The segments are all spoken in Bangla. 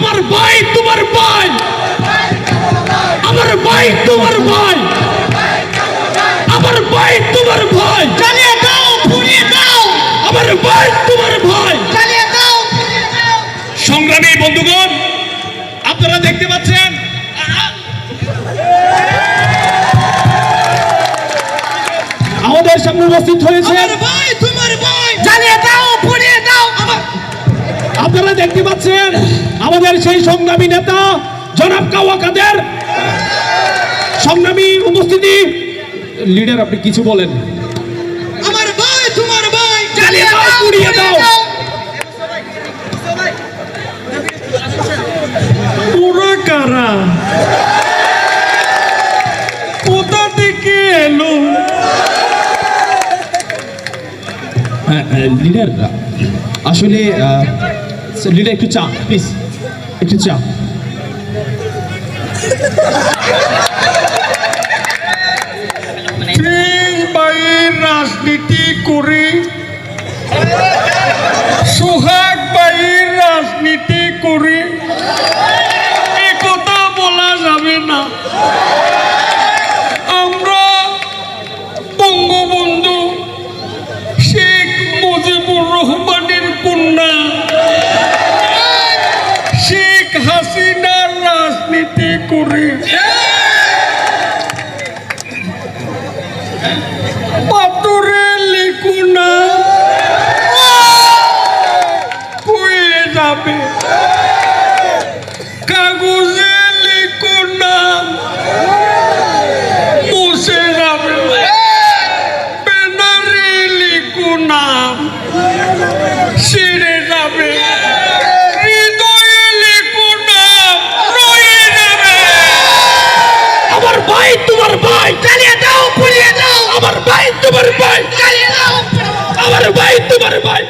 আমার ভাই তোমার ভাই, আমার ভাই তোমার ভাই, আমার ভাই তোমার ভাই, জ্বালিয়ে দাও, পুড়িয়ে দাও, আমার ভাই তোমার ভাই। জ্বালিয়ে দাও, পুড়িয়ে দাও। সংগ্রামী বন্ধুগণ, আপনারা দেখতে পাচ্ছেন আমাদের সামনে উপস্থিত হয়েছে আমার ভাই তোমার ভাই, জ্বালিয়ে দাও, পুড়িয়ে দাও। আপনারা দেখতে পাচ্ছেন আমাদের সেই সংগ্রামী নেতা জনাব কাওয়া কাদের। সংগ্রামী উপস্থিতি, লিডার আপনি কিছু বলেন। আমার ভাই তোমার ভাই, জ্বালিয়ে দাও, পুড়িয়ে দাও। ওরা কারা, কোথা থেকে এলো? লিডার আসলে লিডার একটু চা প্লিজ, একটু চা। ভাইয়ের রাজনীতি করে, সোহাগ ভাইয়ের রাজনীতি করে এ কথা বলা যাবে না। আমরা বঙ্গবন্ধু শেখ মুজিবুর রহমানের কন্যা শেখ হাসিনার রাজনীতি করে পাথরে লিখু না হয়ে যাবে, কাগজে লিখু না মুছে যাবে, ব্যানারে লিখু না ছিঁড়ে যাবে, হৃদয়ে লিখু না রয়ে যাবে। আমার ভাই তোমার ভাই, জ্বালিয়ে দাও, পুড়িয়ে দাও। আমার ভাই তোমার ভাই, জ্বালিয়ে দাও, আমার ভাই তোমার ভাই।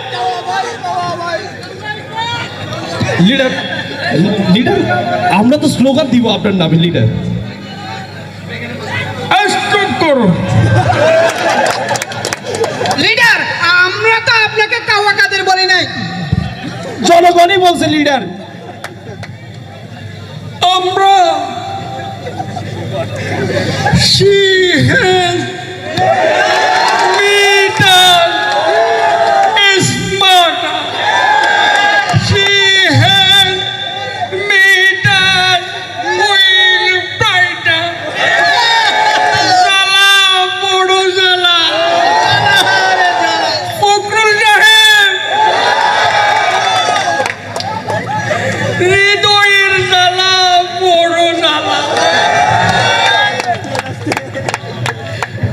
লিডার লিডার আমরা তো স্লোগান দিব আপনার নামে লিডার। স্টপ করো। লিডার, আমরা তো আপনাকে কাওয়া কাদের বলি নাই। জনগণই বলছে লিডার। আমরা she has made us smarter. She has made us will brighter. জ্বালা বড় জ্বালা, ফখরুল সাহেব হৃদয়ের জ্বালা বড় জ্বালা,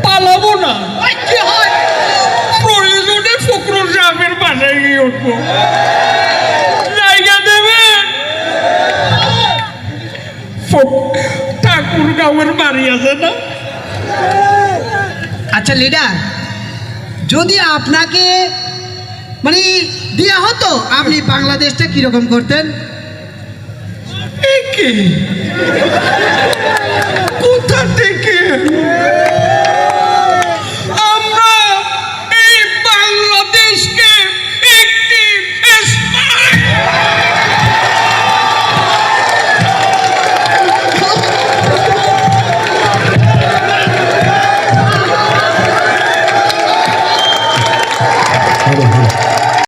পালাবো না। ওই কি হয়? প্রয়োজনে ফখরুল সাহেবের বাসায় গিয়ে উঠবো, জায়গা দেবেন? ঠাকুর গাঁয়ের বাড়ি আছে না? আচ্ছা লিডার, যদি আপনাকে মানে দেয়া হতো, আপনি বাংলাদেশটা কিরকম করতেন? একে কোথা থেকে